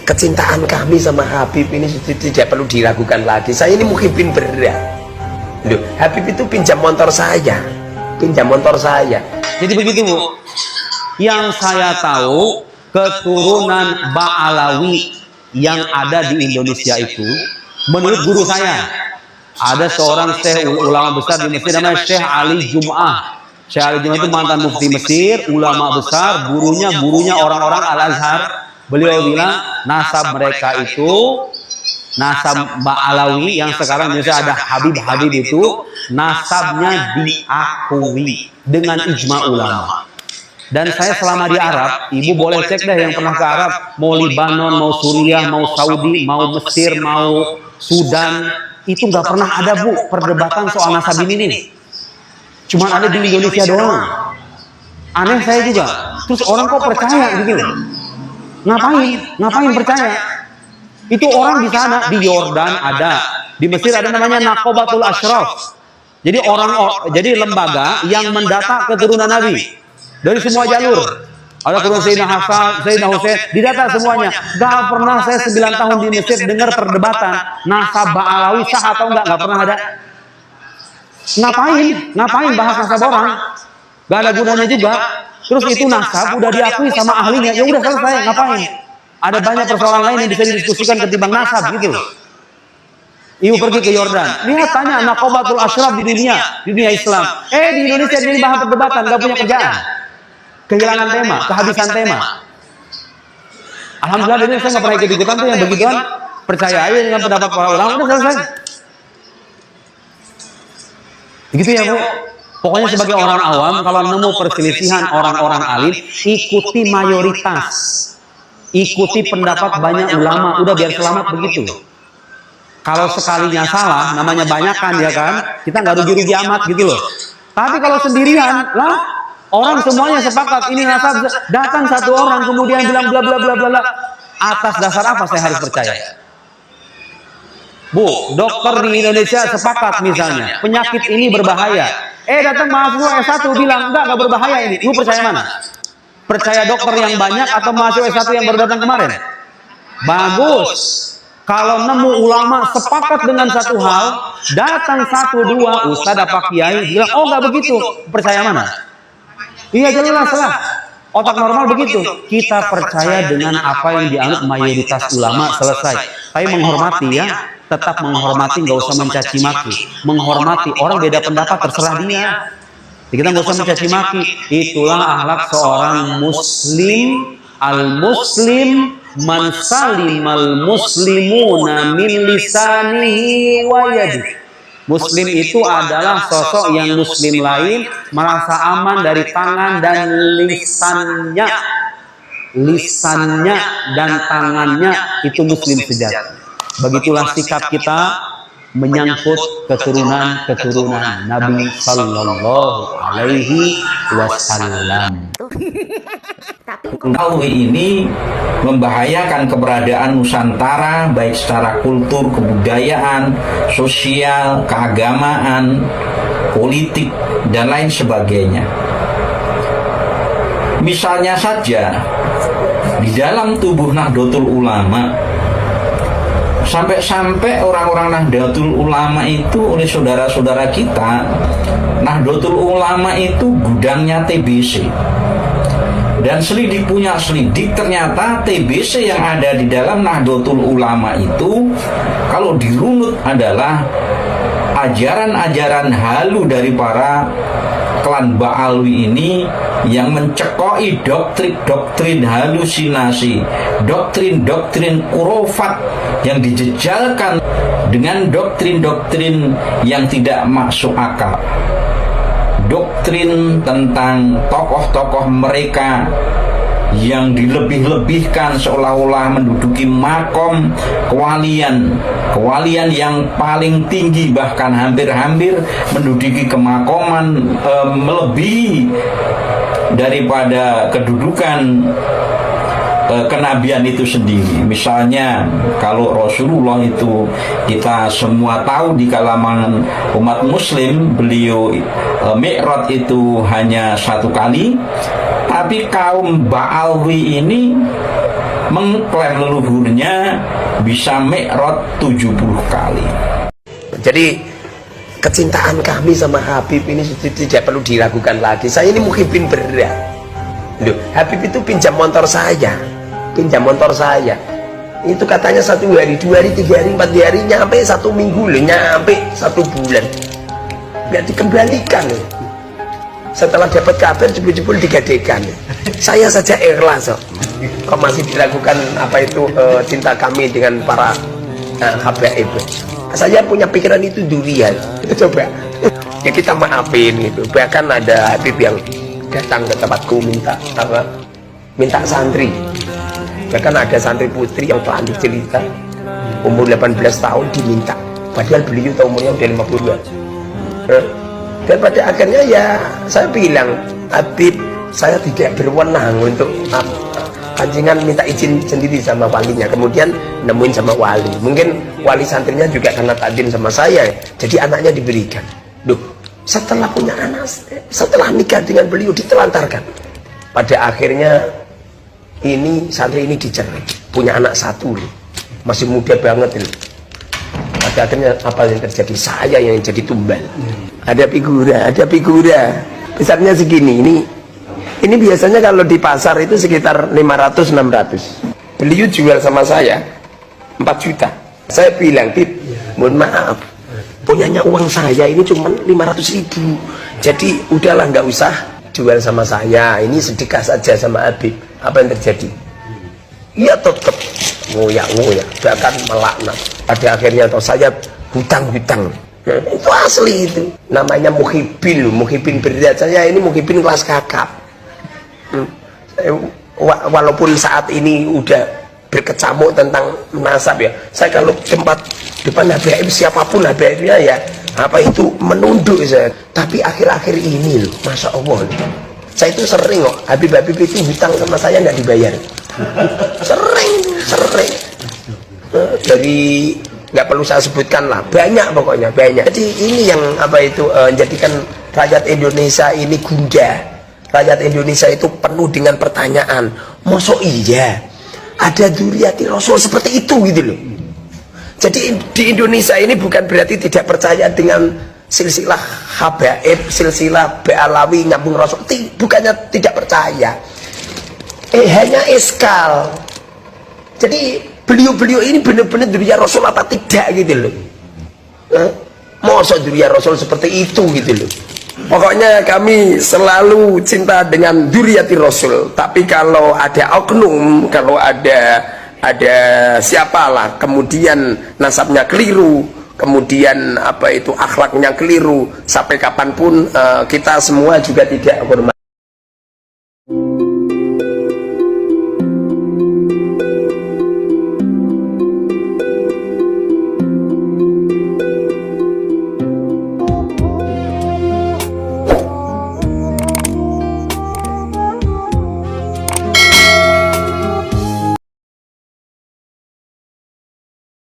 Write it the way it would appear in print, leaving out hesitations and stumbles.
kecintaan kami sama Habib ini tidak perlu diragukan lagi. Saya ini muhibin berat. Loh, Habib itu pinjam motor saya. Jadi begitu Bu, yang saya tahu keturunan Ba'alawi yang ada di Indonesia itu, menurut guru saya, ada seorang syekh ulama besar di Mesir namanya Syekh Ali Jum'ah. Syekh Ali Jum'ah itu mantan mufti Mesir, ulama besar, gurunya orang-orang Al-Azhar. Beliau bilang nasab mereka itu, nasab Ba'alawi yang sekarang biasa ada Habib itu, nasabnya diakui dengan ijma ulama. Dan saya selama di Arab, ibu boleh cek deh yang pernah ke Arab, mau Libanon, mau Suriah, mau Saudi, mau Mesir, mau Sudan, itu nggak pernah ada Bu perdebatan soal nasab ini nih. Cuma ada di Indonesia doang. Aneh saya juga. Terus orang kok percaya gitu? Ngapain percaya? Itu orang di sana, di Yordan ada, di Mesir ada namanya Naqobatul Ashraf. Jadi lembaga yang mendata keturunan Nabi dari semua jalur. Ada keturunan Sayyidina Hasan, Sayyidina Husain, didata semuanya. Gak pernah saya 9 tahun di Mesir dengar perdebatan nasab Ba'alawi sah atau enggak, gak pernah ada. Ngapain bahas nasab orang? Gak ada gunanya juga. Terus itu nasab udah diakui sama ahlinya, ya udah selesai, ngapain? Ada banyak persoalan lain yang bisa didiskusikan ketimbang nasab gitu loh. Ibu pergi ke Yordan, lihat tanya Naqobatul Ashraf di dunia Islam. Di Indonesia jadi bahan perdebatan, gak punya kerjaan. Kehilangan tema, kehabisan tema. Alhamdulillah dari saya nggak pernah ikut-ikutan tuh yang begituan. Percaya aja dengan pendapat para ulama, udah selesai. Begitu ya Bu. Pokoknya sebagai orang awam, kalau nemu perselisihan orang-orang alim, ikuti mayoritas. Ikuti pendapat banyak ulama, udah biar selamat begitu. Kalau sekalinya salah, namanya banyakan ya kan, kita nggak rugi-rugi amat gitu loh. Tapi kalau sendirian, lah orang semuanya sepakat ini nasab, datang satu orang kemudian bilang bla bla bla bla bla. Atas dasar apa saya harus percaya? Bu, dokter di Indonesia sepakat misalnya penyakit ini berbahaya. Datang mahasiswa S1 bilang enggak berbahaya ini. Ibu percaya mana? Percaya dokter yang banyak atau mahasiswa S1 yang baru datang kemarin? Bagus. Kalau nemu ulama sepakat dengan satu hal, datang 1, 2 ustaz apa kiai bilang oh enggak begitu. Percaya mana? Iya jelas lah. Otak normal begitu. Kita percaya dengan apa yang dianut mayoritas ulama, selesai. Tapi menghormati ya, tetap menghormati, nggak usah mencaci maki. Menghormati orang beda pendapat terserah dia. Jadi kita nggak usah mencaci maki. Itulah akhlak seorang muslim. Al-muslim man salimal muslimuna min lisanihi wa yadihi. Muslim itu adalah sosok yang muslim lain merasa aman dari tangan dan lisannya. Lisannya dan tangannya itu muslim sejati. Begitulah sikap kita menyangkut keturunan Nabi Sallallahu Alaihi Wasallam. Tahu ini membahayakan keberadaan Nusantara baik secara kultur, kebudayaan, sosial, keagamaan, politik, dan lain sebagainya. Misalnya saja di dalam tubuh Nahdlatul Ulama, sampai-sampai orang-orang Nahdlatul Ulama itu oleh saudara-saudara kita, Nahdlatul Ulama itu gudangnya TBC. Dan selidik punya selidik, ternyata TBC yang ada di dalam Nahdlatul Ulama itu kalau dirunut adalah ajaran-ajaran halu dari para klan Ba'alawi ini yang mencekoi doktrin-doktrin halusinasi, doktrin-doktrin kurofat yang dijejalkan dengan doktrin-doktrin yang tidak masuk akal. Doktrin tentang tokoh-tokoh mereka yang dilebih-lebihkan seolah-olah menduduki makom kewalian yang paling tinggi, bahkan hampir-hampir menduduki kemakoman melebihi daripada kedudukan kenabian itu sendiri. Misalnya kalau Rasulullah itu kita semua tahu di kalangan umat muslim beliau Mi'raj itu hanya 1 kali, Tapi kaum Ba'alwi ini mengklaim leluhurnya bisa mi'raj 70 kali. Jadi kecintaan kami sama Habib ini tidak perlu diragukan lagi. Saya ini muhibbin berat. Loh, Habib itu pinjam motor saya. Itu katanya 1 hari, 2 hari, 3 hari, 4 hari, nyampe 1 minggu loh, nyampe 1 bulan. Nggak dikembalikan loh. Setelah dapat kabar jebul-jebul digadekan. Saya saja ikhlas kok masih dilakukan apa itu cinta kami dengan para habaib. Saya punya pikiran itu durian. Coba ya kita maafin gitu. Bahkan ada Habib yang datang ke tempatku minta santri. Bahkan ada santri putri yang panik cerita umur 18 tahun diminta, padahal beliau tahu umurnya udah 52. Dan pada akhirnya ya saya bilang, Habib, saya tidak berwenang untuk pancingan minta izin sendiri sama walinya, kemudian nemuin sama wali. Mungkin wali santrinya juga karena takdim sama saya, jadi anaknya diberikan. Duh, setelah punya anak, setelah nikah dengan beliau ditelantarkan. Pada akhirnya ini santri ini dicerai, punya anak 1 loh, masih muda banget loh. Pada akhirnya apa yang terjadi? Saya yang jadi tumbal. Ada figura besarnya segini. Ini biasanya kalau di pasar itu sekitar 500-600. Beliau jual sama saya 4 juta. Saya bilang, Bib, mohon maaf, punyanya uang saya ini cuma 500.000. Jadi udahlah, nggak usah jual sama saya. Ini sedekah saja sama Habib. Apa yang terjadi? Ia tetap ngoyak, bahkan melaknat. Pada akhirnya saya hutang-hutang. Itu asli itu. Namanya muhibbin berat. Saya ini muhibbin kelas kakap. Walaupun saat ini udah berkecamuk tentang nasab ya, saya kalau depan Habib siapapun Habibnya ya apa itu menunduk saya. Tapi akhir-akhir ini loh, Masya Allah loh, saya itu sering kok Habib itu hutang sama saya nggak dibayar. sering dari nggak perlu saya sebutkan lah, banyak pokoknya, banyak. Jadi ini yang apa itu menjadikan rakyat Indonesia ini gundah. Rakyat Indonesia itu penuh dengan pertanyaan, mosok iya ada dzurriyyati Rasul seperti itu gitu loh. Jadi di Indonesia ini bukan berarti tidak percaya dengan silsilah habaib, silsilah Ba'alawi nyambung Rasul, bukannya tidak percaya, hanya eskal. Jadi beliau ini benar-benar dzurriyyah Rasul apa tidak gitu loh. Mosok dzurriyyah Rasul seperti itu gitu loh. Pokoknya kami selalu cinta dengan dzurriyyati Rasul. Tapi kalau ada oknum, kalau ada siapalah kemudian nasabnya keliru, kemudian apa itu akhlaknya keliru, sampai kapanpun kita semua juga tidak hormat.